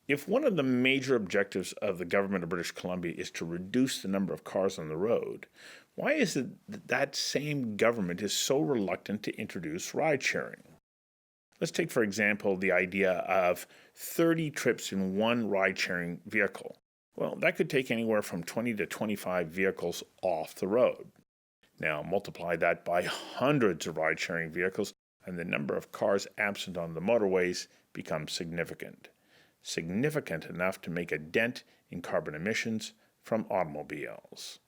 If one of the major objectives of the government of British Columbia is to reduce the number of cars on the road, why is it that same government is so reluctant to introduce ride sharing? Let's take, for example, the idea of 30 trips in one ride sharing vehicle. Well, that could take anywhere from 20 to 25 vehicles off the road. Now, multiply that by hundreds of ride sharing vehicles, and the number of cars absent on the motorways becomes significant. Significant enough to make a dent in carbon emissions from automobiles.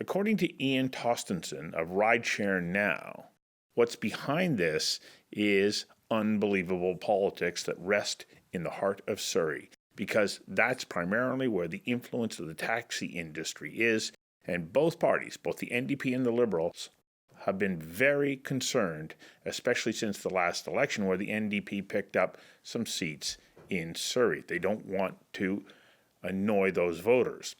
According to Ian Tostenson of RideShare Now, what's behind this is unbelievable politics that rest in the heart of Surrey, because that's primarily where the influence of the taxi industry is, and both parties, both the NDP and the Liberals, have been very concerned, especially since the last election where the NDP picked up some seats in Surrey. They don't want to annoy those voters.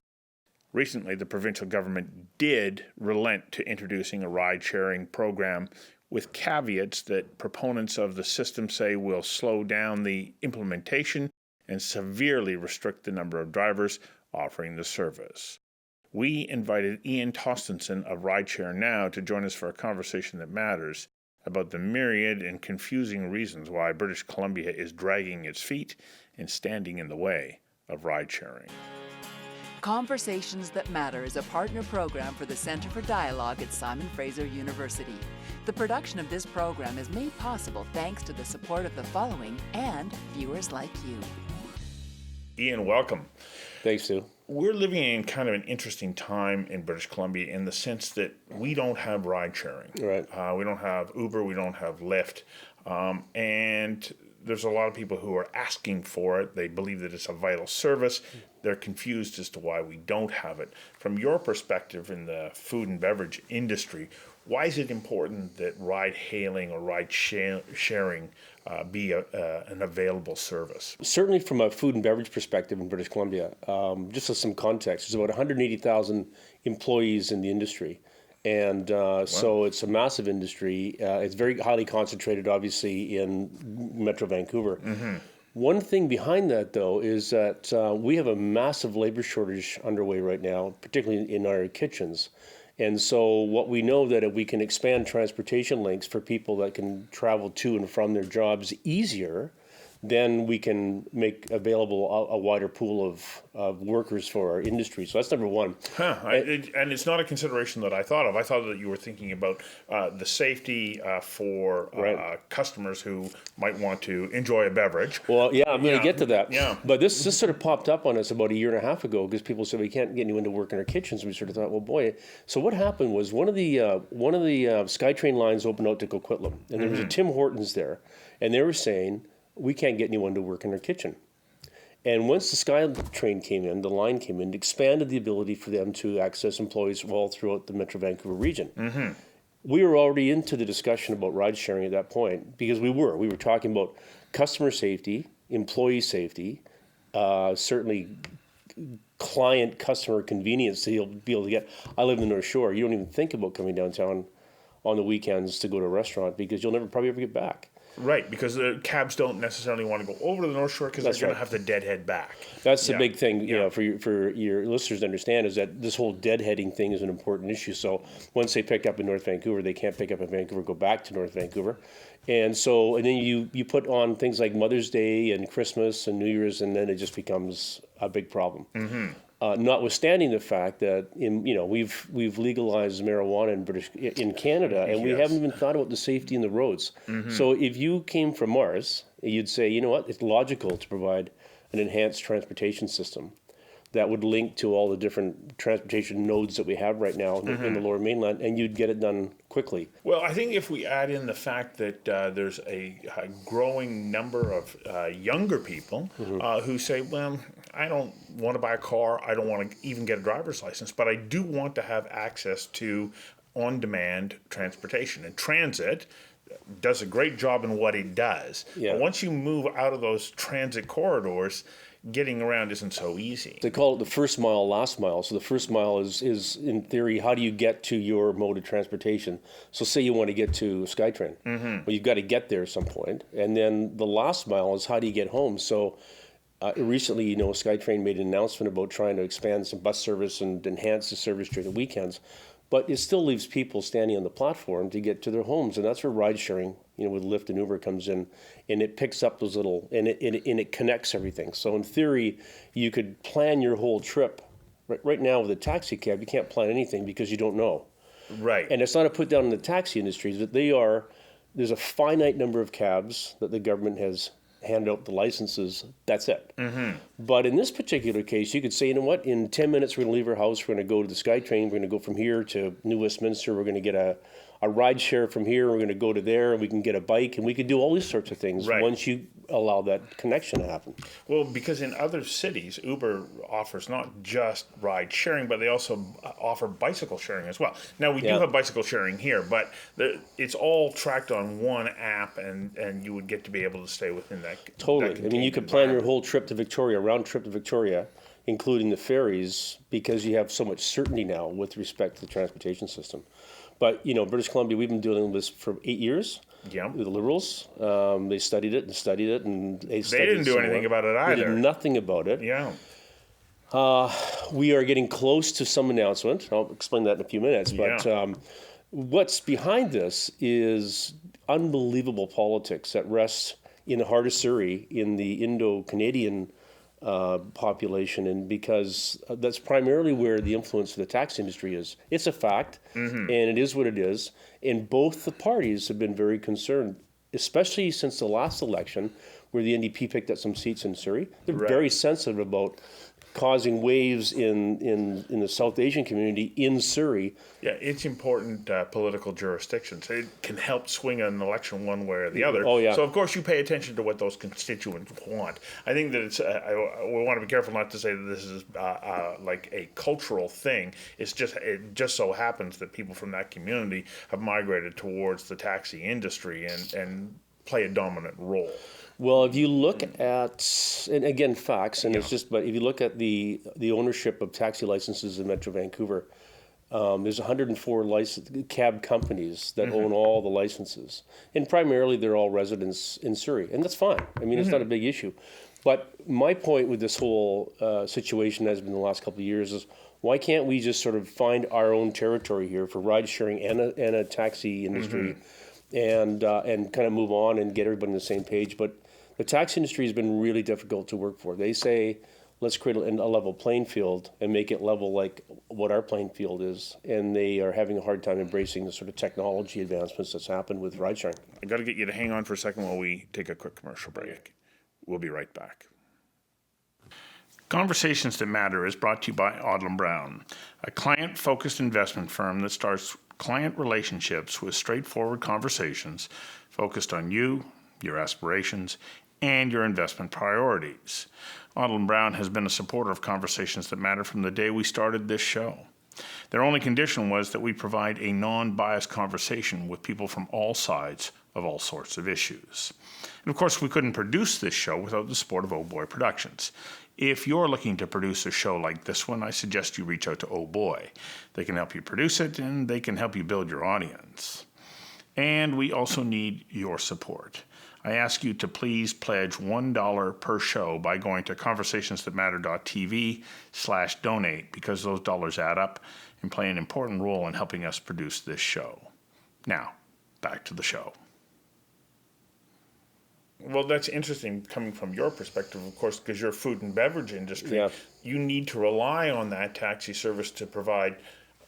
Recently, the provincial government did relent to introducing a ride-sharing program with caveats that proponents of the system say will slow down the implementation and severely restrict the number of drivers offering the service. We invited Ian Tostenson of RideShare Now to join us for a conversation that matters about the myriad and confusing reasons why British Columbia is dragging its feet and standing in the way of ride-sharing. Conversations That Matter is a partner program for the Centre for Dialogue at Simon Fraser University. The production of this program is made possible thanks to the support of the following and viewers like you. Ian, welcome. Thanks, Sue. We're living in kind of an interesting time in British Columbia in the sense that we don't have ride sharing. Right. We don't have Uber, we don't have Lyft. And there's a lot of people who are asking for it. They believe that it's a vital service. They're confused as to why we don't have it. From your perspective in the food and beverage industry, why is it important that ride hailing or ride sharing be an available service? Certainly from a food and beverage perspective in British Columbia, just as some context, there's about 180,000 employees in the industry. And so it's a massive industry. It's very highly concentrated, obviously, in Metro Vancouver. Mm-hmm. One thing behind that, though, is that we have a massive labor shortage underway right now, particularly in our kitchens. And so what we know that if we can expand transportation links for people that can travel to and from their jobs easier, then we can make available a wider pool of workers for our industry. So that's number one. And it's not a consideration that I thought of. I thought that you were thinking about the safety for customers who might want to enjoy a beverage. Well, yeah, I'm going to get to that. Yeah. But this sort of popped up on us about a year and a half ago because people said we can't get anyone to work in our kitchens. We sort of thought, well, boy. So what happened was one of the SkyTrain lines opened out to Coquitlam, and there was a Tim Hortons there, and they were saying, we can't get anyone to work in our kitchen. And once the SkyTrain came in, the line came in, it expanded the ability for them to access employees all throughout the Metro Vancouver region. Mm-hmm. We were already into the discussion about ride sharing at that point because we were talking about customer safety, employee safety, certainly client customer convenience to be able to get. I live in the North Shore. You don't even think about coming downtown on the weekends to go to a restaurant because you'll probably ever get back. Right, because the cabs don't necessarily want to go over to the North Shore because they're going to have to deadhead back. That's the big thing, you know, for your listeners to understand is that this whole deadheading thing is an important issue. So once they pick up in North Vancouver, they can't pick up in Vancouver, go back to North Vancouver. And then you put on things like Mother's Day and Christmas and New Year's, and then it just becomes a big problem. Mm-hmm. Notwithstanding the fact that we've legalized marijuana in Canada, and we haven't even thought about the safety in the roads. Mm-hmm. So if you came from Mars, you'd say, you know what, it's logical to provide an enhanced transportation system that would link to all the different transportation nodes that we have right now in the Lower Mainland, and you'd get it done quickly. Well, I think if we add in the fact that there's a growing number of younger people who say, well, I don't want to buy a car, I don't want to even get a driver's license, but I do want to have access to on-demand transportation. And transit does a great job in what it does. Yeah. But once you move out of those transit corridors, getting around isn't so easy. They call it the first mile, last mile. So the first mile is in theory, how do you get to your mode of transportation? So say you want to get to SkyTrain. Mm-hmm. Well, you've got to get there at some point. And then the last mile is how do you get home? So recently, SkyTrain made an announcement about trying to expand some bus service and enhance the service during the weekends. But it still leaves people standing on the platform to get to their homes, and that's where ride sharing, with Lyft and Uber comes in, and it picks up those little, and it connects everything. So in theory, you could plan your whole trip. Right now with a taxi cab, you can't plan anything because you don't know. Right. And it's not a put down in the taxi industry that there's a finite number of cabs that the government has handed out the licenses. That's it. Mm-hmm. But in this particular case, you could say, you know what, in 10 minutes, we're going to leave our house, we're going to go to the SkyTrain, we're going to go from here to New Westminster, we're going to get a ride share from here, we're going to go to there, and we can get a bike, and we can do all these sorts of things once you allow that connection to happen. Well, because in other cities, Uber offers not just ride sharing, but they also offer bicycle sharing as well. Now, we do have bicycle sharing here, but it's all tracked on one app, and you would get to be able to stay within that. Totally. That I mean, you could plan your whole trip to Victoria, round trip to Victoria, including the ferries, because you have so much certainty now with respect to the transportation system. But, British Columbia, we've been doing this for 8 years. Yeah. The Liberals, they studied it, and they didn't do anything about it either. They did nothing about it. Yeah. We are getting close to some announcement. I'll explain that in a few minutes. But what's behind this is unbelievable politics that rests in the heart of Surrey, in the Indo-Canadian population, and because that's primarily where the influence of the tax industry is. It's a fact, and it is what it is. And both the parties have been very concerned, especially since the last election, where the NDP picked up some seats in Surrey. They're very sensitive about causing waves in the South Asian community in Surrey. Yeah, it's important political jurisdictions. It can help swing an election one way or the other. Oh, yeah. So, of course, you pay attention to what those constituents want. I think that it's, we want to be careful not to say that this is like a cultural thing. It just so happens that people from that community have migrated towards the taxi industry and play a dominant role. Well, if you look at, and again, facts, and but if you look at the ownership of taxi licenses in Metro Vancouver, there's 104 cab companies that own all the licenses. And primarily they're all residents in Surrey. And that's fine. I mean, it's not a big issue. But my point with this whole situation has been the last couple of years is, why can't we just sort of find our own territory here for ride sharing and a taxi industry and kind of move on and get everybody on the same page? But the tax industry has been really difficult to work for. They say, let's create a level playing field and make it level like what our playing field is. And they are having a hard time embracing the sort of technology advancements that's happened with ride sharing. I got to get you to hang on for a second while we take a quick commercial break. We'll be right back. Conversations That Matter is brought to you by Odlum Brown, a client-focused investment firm that starts client relationships with straightforward conversations focused on you, your aspirations, and your investment priorities. Odlum Brown has been a supporter of Conversations That Matter from the day we started this show. Their only condition was that we provide a non-biased conversation with people from all sides of all sorts of issues. And of course, we couldn't produce this show without the support of Oh Boy Productions. If you're looking to produce a show like this one, I suggest you reach out to Oh Boy. They can help you produce it, and they can help you build your audience. And we also need your support. I ask you to please pledge $1 per show by going to conversationsthatmatter.tv/donate, because those dollars add up and play an important role in helping us produce this show. Now, back to the show. Well, that's interesting coming from your perspective, of course, because you're food and beverage industry. Yeah. You need to rely on that taxi service to provide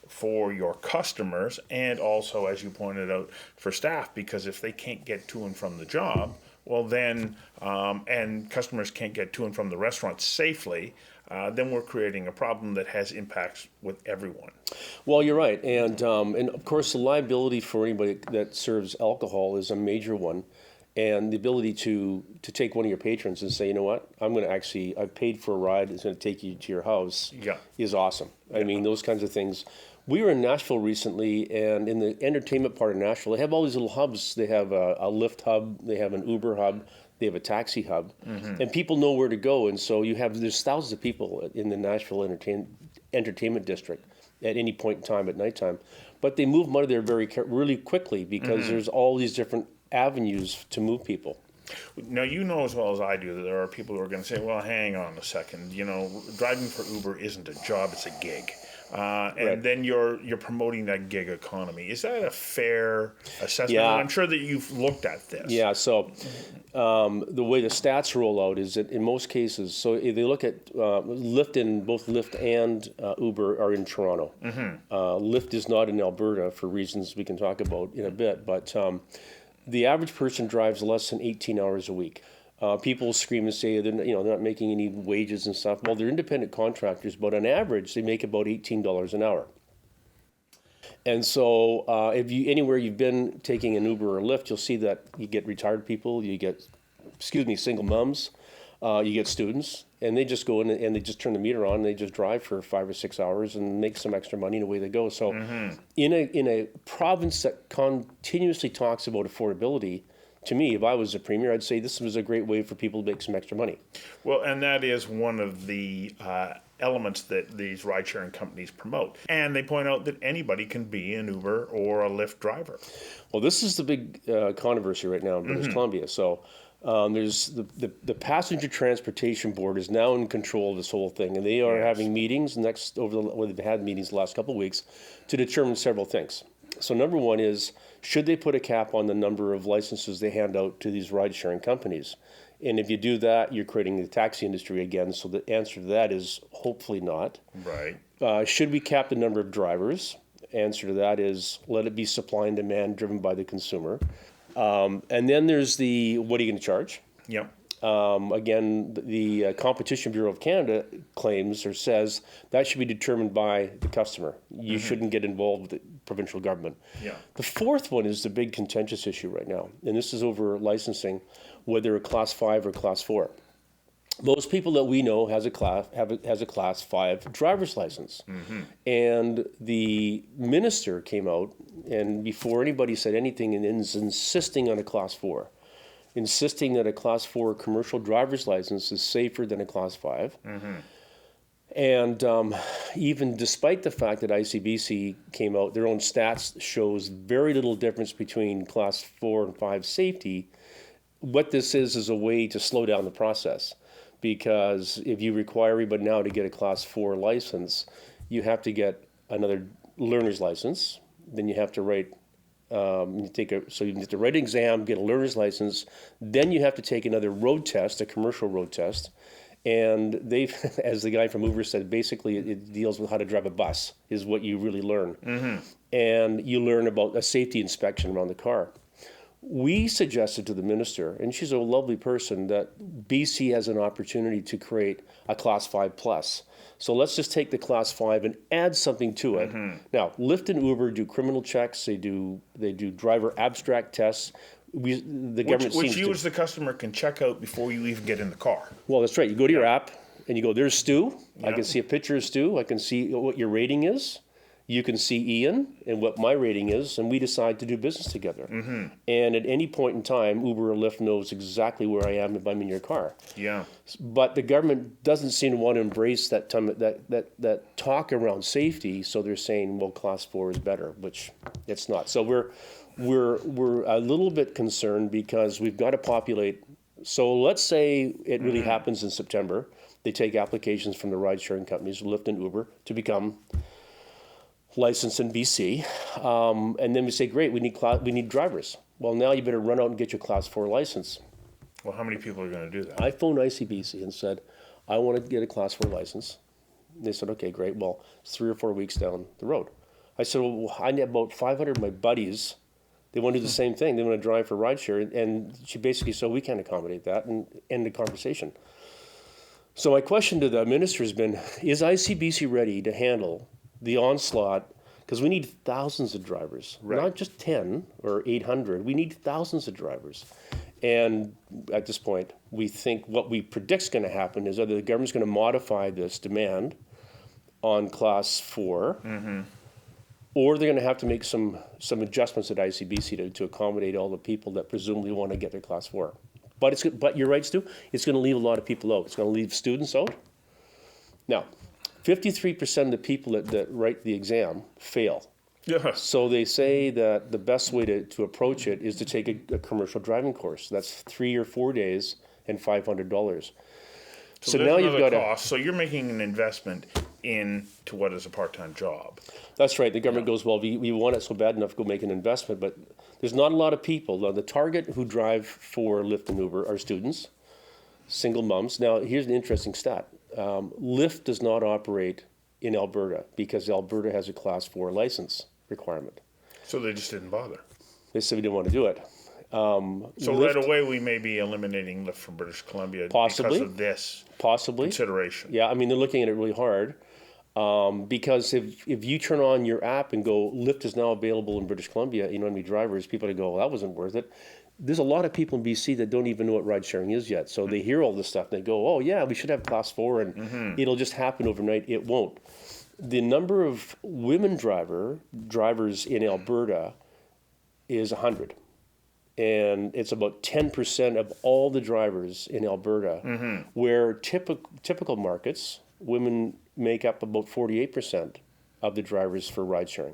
for your customers and also, as you pointed out, for staff, because if they can't get to and from the job, well then, and customers can't get to and from the restaurant safely, then we're creating a problem that has impacts with everyone. Well, you're right. And of course, the liability for anybody that serves alcohol is a major one. And the ability to take one of your patrons and say, you know what, I've paid for a ride, it's going to take you to your house, is awesome. I mean, those kinds of things. We were in Nashville recently, and in the entertainment part of Nashville, they have all these little hubs. They have a Lyft hub, they have an Uber hub, they have a taxi hub, and people know where to go. And so there's thousands of people in the Nashville entertainment district at any point in time at nighttime. But they move money there really quickly because there's all these different avenues to move people. Now, you know as well as I do that there are people who are going to say, well, hang on a second, driving for Uber isn't a job, it's a gig. And then you're promoting that gig economy. Is that a fair assessment? Yeah. And I'm sure that you've looked at this. Yeah, so the way the stats roll out is that in most cases, so if they look at Lyft, both Lyft and Uber are in Toronto. Lyft is not in Alberta for reasons we can talk about in a bit, but the average person drives less than 18 hours a week. People scream and say they're not making any wages and stuff. Well, they're independent contractors, but on average, they make about $18 an hour. And so if anywhere you've been taking an Uber or Lyft, you'll see that you get retired people, you get, single moms, you get students, and they just go in and they just turn the meter on and they just drive for 5 or 6 hours and make some extra money and away they go. So in a province that continuously talks about affordability, to me, if I was a premier, I'd say this was a great way for people to make some extra money. Well, and that is one of the elements that these ride-sharing companies promote. And they point out that anybody can be an Uber or a Lyft driver. Well, this is the big controversy right now in British Columbia. So there's the Passenger Transportation Board is now in control of this whole thing, and they are having meetings they've had meetings the last couple of weeks to determine several things. So number one is, should they put a cap on the number of licenses they hand out to these ride-sharing companies? And if you do that, you're creating the taxi industry again. So the answer to that is hopefully not. Right. Should we cap the number of drivers? Answer to that is let it be supply and demand driven by the consumer. And then there's what are you going to charge? Yep. Again, the Competition Bureau of Canada claims or says that should be determined by the customer. You shouldn't get involved with the provincial government. Yeah. The fourth one is the big contentious issue right now, and this is over licensing, whether a Class 5 or Class 4. Most people that we know has a Class 5 driver's license. And the minister came out, and before anybody said anything, and is insisting on a Class 4. Insisting that a Class 4 commercial driver's license is safer than a Class 5. And even despite the fact that ICBC came out, their own stats shows very little difference between Class 4 and 5 safety. What this is a way to slow down the process. Because if you require everybody now to get a Class 4 license, you have to get another learner's license. Then you have to write you have to write an exam, get a learner's license, then you have to take another road test, a commercial road test, and they've, as the guy from Uber said, basically it deals with how to drive a bus is what you really learn, and you learn about a safety inspection around the car. We suggested to the minister, and she's a lovely person, that BC has an opportunity to create a Class 5 plus. So let's just take the Class 5 and add something to it. Now, Lyft and Uber do criminal checks. They do driver abstract tests. The government which seems you to, as the customer can check out before you even get in the car. Well, that's right. You go to your app and you go, there's Stu. I Yeah. can see a picture of Stu. I can see what your rating is. You can see Ian and what my rating is, and we decide to do business together. And at any point in time, Uber or Lyft knows exactly where I am if I'm in your car. Yeah. But the government doesn't seem to want to embrace that talk around safety, so they're saying, well, Class 4 is better, which it's not. So we're a little bit concerned because we've got to populate. So let's say it really happens in September. They take applications from the ride-sharing companies, Lyft and Uber, to become licensed in BC, and then we say, great, we need drivers. Well, now you better run out and get your Class 4 license. Well, how many people are going to do that? I phoned ICBC and said, I want to get a Class 4 license. They said, okay, great. Well, it's 3 or 4 weeks down the road. I said, well, I need about 500 of my buddies. They want to do the same thing. They want to drive for rideshare. And she basically said, we can't accommodate that, and end the conversation. So my question to the minister has been, is ICBC ready to handle the onslaught, because we need thousands of drivers, not just 10 or 800. We need thousands of drivers. And at this point, we think what we predict is going to happen is either the government's going to modify this demand on Class 4, or they're going to have to make some adjustments at ICBC to accommodate all the people that presumably want to get their Class 4. But you're right, Stu, it's going to leave a lot of people out. It's going to leave students out. Now, 53% of the people that write the exam fail. Yeah. So they say that the best way to approach it is to take a commercial driving course. That's 3 or 4 days and $500. So there's now you've another got cost. So you're making an investment into what is a part-time job. That's right. The government goes, well, we want it so bad enough to go make an investment, but there's not a lot of people. Now, the target who drive for Lyft and Uber are students, single moms. Now, here's an interesting stat. Lyft does not operate in Alberta because Alberta has a Class 4 license requirement. So they just didn't bother. They said we didn't want to do it. So Lyft, right away we may be eliminating Lyft from British Columbia Possibly. because of this possibly. consideration. Yeah, I mean, they're looking at it really hard. Because if you turn on your app and go, Lyft is now available in British Columbia, you know how many drivers, people go, well, that wasn't worth it. There's a lot of people in BC that don't even know what ride sharing is yet. So they hear all this stuff and they go, oh yeah, we should have Class 4 and it'll just happen overnight. It won't. The number of women drivers in Alberta is 100. And it's about 10% of all the drivers in Alberta, where typical markets, women make up about 48% of the drivers for ride sharing.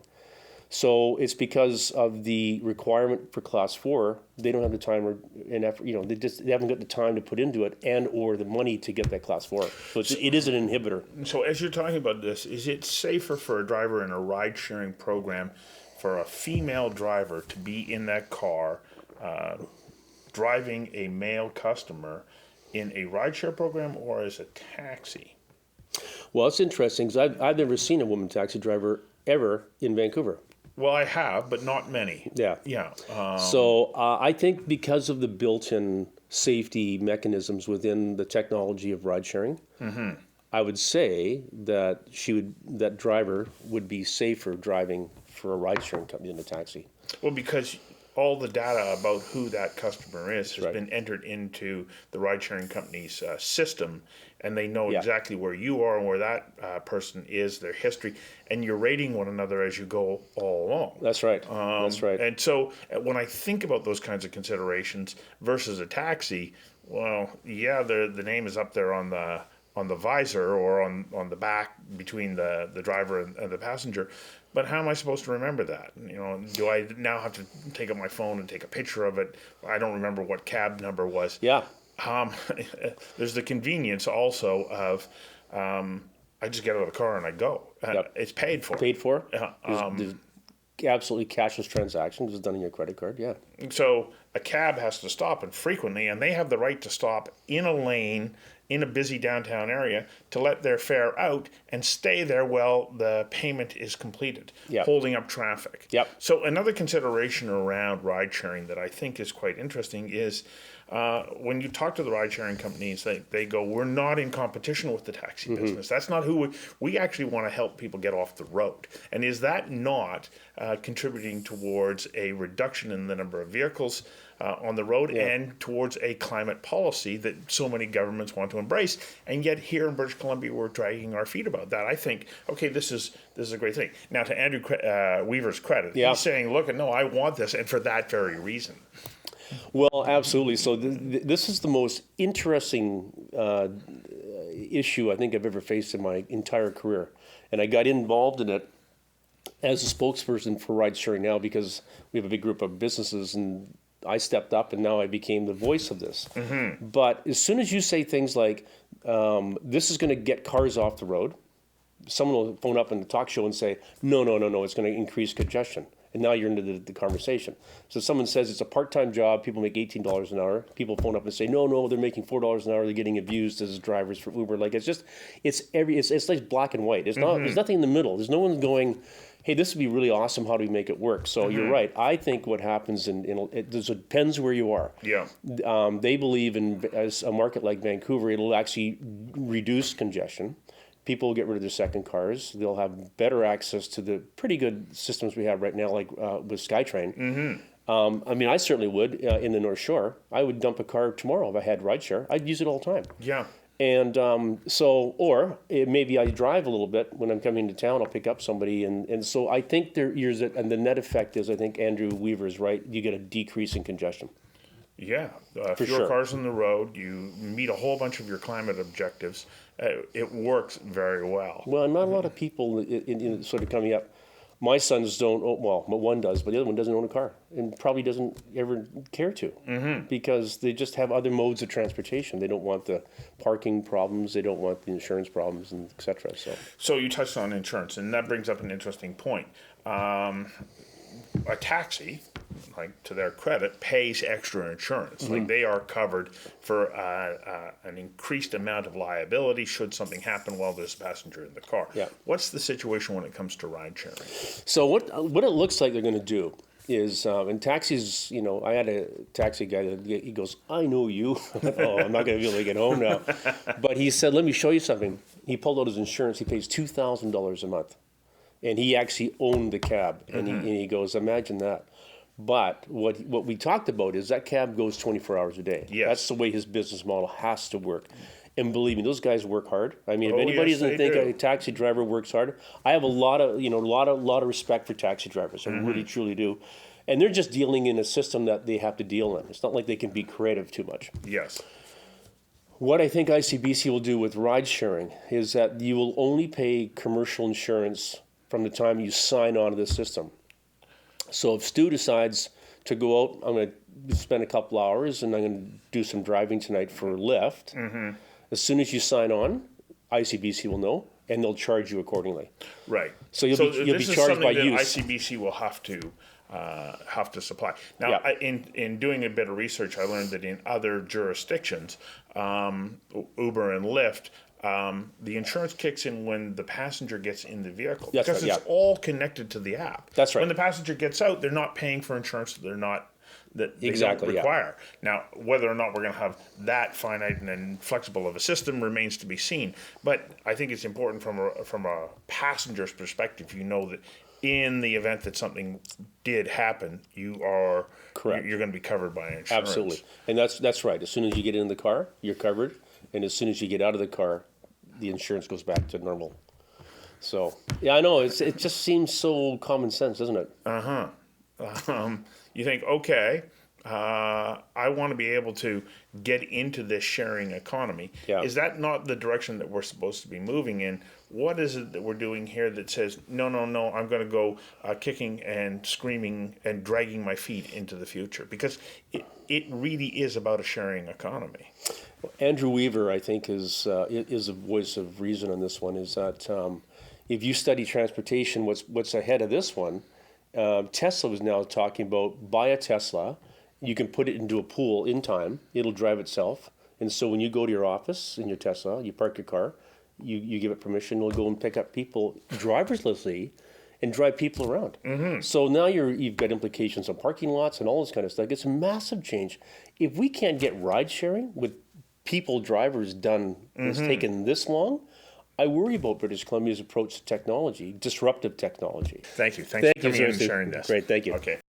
So it's because of the requirement for Class 4, they don't have the time and effort, they haven't got the time to put into it and or the money to get that Class 4. So it is an inhibitor. So as you're talking about this, is it safer for a driver in a ride sharing program for a female driver to be in that car driving a male customer in a rideshare program or as a taxi? Well, it's interesting because I've never seen a woman taxi driver ever in Vancouver. Well, I have, but not many. Yeah. Yeah. So I think because of the built-in safety mechanisms within the technology of ride sharing, I would say that that driver would be safer driving for a ride sharing company than a taxi. Well, because all the data about who that customer is has right. been entered into the ride-sharing company's system, and they know Yeah. exactly where you are and where that person is, their history, and you're rating one another as you go all along. That's right. That's right. And so when I think about those kinds of considerations versus a taxi, well, yeah, the name is up there on the visor or on the back between the driver and the passenger. But how am I supposed to remember that? Do I now have to take up my phone and take a picture of it? I don't remember what cab number was. Yeah. There's the convenience also of I just get out of the car and I go. Yep. It's paid for. Paid for? Yeah. There's absolutely cashless transactions. It's done on your credit card. Yeah. So a cab has to stop, and frequently, and they have the right to stop in a lane in a busy downtown area to let their fare out and stay there while the payment is completed, Yep. holding up traffic. Yep. So another consideration around ride sharing that I think is quite interesting is when you talk to the ride sharing companies, they go, we're not in competition with the taxi business. That's not who we actually want to help people get off the road. And is that not contributing towards a reduction in the number of vehicles on the road and towards a climate policy that so many governments want to embrace? And yet here in British Columbia, we're dragging our feet about that. I think, okay, this is a great thing. Now, to Andrew Weaver's credit, he's saying, look, no, I want this, and for that very reason. Well, absolutely. So this is the most interesting issue I think I've ever faced in my entire career. And I got involved in it as a spokesperson for Ridesharing Now because we have a big group of businesses, and I stepped up and now I became the voice of this. But as soon as you say things like, this is going to get cars off the road, someone will phone up in the talk show and say, no, it's going to increase congestion. And now you're into the conversation. So someone says it's a part-time job, people make $18 an hour. People phone up and say, no, they're making $4 an hour, they're getting abused as drivers for Uber. Like it's like black and white. There's nothing in the middle. There's no one going, hey, this would be really awesome, how do we make it work? So you're right. I think what happens it depends where you are. Yeah. They believe as a market like Vancouver, it'll actually reduce congestion. People will get rid of their second cars. They'll have better access to the pretty good systems we have right now, like with SkyTrain. I mean, I certainly would in the North Shore. I would dump a car tomorrow if I had rideshare. I'd use it all the time. Yeah. And maybe I drive a little bit when I'm coming to town. I'll pick up somebody, and so I think and the net effect is, I think Andrew Weaver is right. You get a decrease in congestion. Yeah, fewer sure. cars on the road. You meet a whole bunch of your climate objectives. It works very well. Well, not a lot of people in sort of coming up. My sons don't, well, one does, but the other one doesn't own a car and probably doesn't ever care to because they just have other modes of transportation. They don't want the parking problems, they don't want the insurance problems, and et cetera. So you touched on insurance, and that brings up an interesting point. A taxi, like to their credit, pays extra insurance. Like they are covered for an increased amount of liability should something happen while there's a passenger in the car. Yeah. What's the situation when it comes to ride sharing? So what it looks like they're going to do is, in taxis, I had a taxi guy that he goes, I know you. Oh, I'm not going to be able to get home now. But he said, let me show you something. He pulled out his insurance. He pays $2,000 a month. And he actually owned the cab. And he goes, imagine that. But what we talked about is that cab goes 24 hours a day. Yes. That's the way his business model has to work. And believe me, those guys work hard. I mean, if Oh, anybody yes, doesn't they think do. a taxi driver works hard, I have a lot of respect for taxi drivers. I really, truly do. And they're just dealing in a system that they have to deal in. It's not like they can be creative too much. Yes. What I think ICBC will do with ride sharing is that you will only pay commercial insurance from the time you sign on to the system. So if Stu decides to go out, I'm going to spend a couple hours and I'm going to do some driving tonight for Lyft. As soon as you sign on, ICBC will know and they'll charge you accordingly. Right. So you'll be this is charged by something that use. ICBC will have to supply. Now, Yeah. in doing a bit of research, I learned that in other jurisdictions, Uber and Lyft, the insurance kicks in when the passenger gets in the vehicle That's because right, it's all connected to the app. That's right. When the passenger gets out, they're not paying for insurance that they Exactly, don't yeah. require. Now, whether or not we're going to have that finite and flexible of a system remains to be seen. But I think it's important from a passenger's perspective. You know that in the event that something did happen, you're going to be covered by insurance. Absolutely. And that's right. As soon as you get in the car, you're covered. And as soon as you get out of the car, the insurance goes back to normal. So, yeah, I know. It just seems so common sense, doesn't it? You think, okay, I want to be able to get into this sharing economy. Yeah. Is that not the direction that we're supposed to be moving in? What is it that we're doing here that says, no, I'm going to go kicking and screaming and dragging my feet into the future? Because it really is about a sharing economy. Andrew Weaver, I think, is a voice of reason on this one, is that if you study transportation, what's ahead of this one, Tesla was now talking about buy a Tesla, you can put it into a pool in time, it'll drive itself. And so when you go to your office in your Tesla, you park your car, you give it permission, it'll go and pick up people driverlessly and drive people around. So now you've got implications on parking lots and all this kind of stuff. It's a massive change. If we can't get ride sharing with people drivers done, it's taken this long, I worry about British Columbia's approach to technology, disruptive technology. Thank you. Thanks for coming in and seriously. sharing this. Great, thank you. Okay.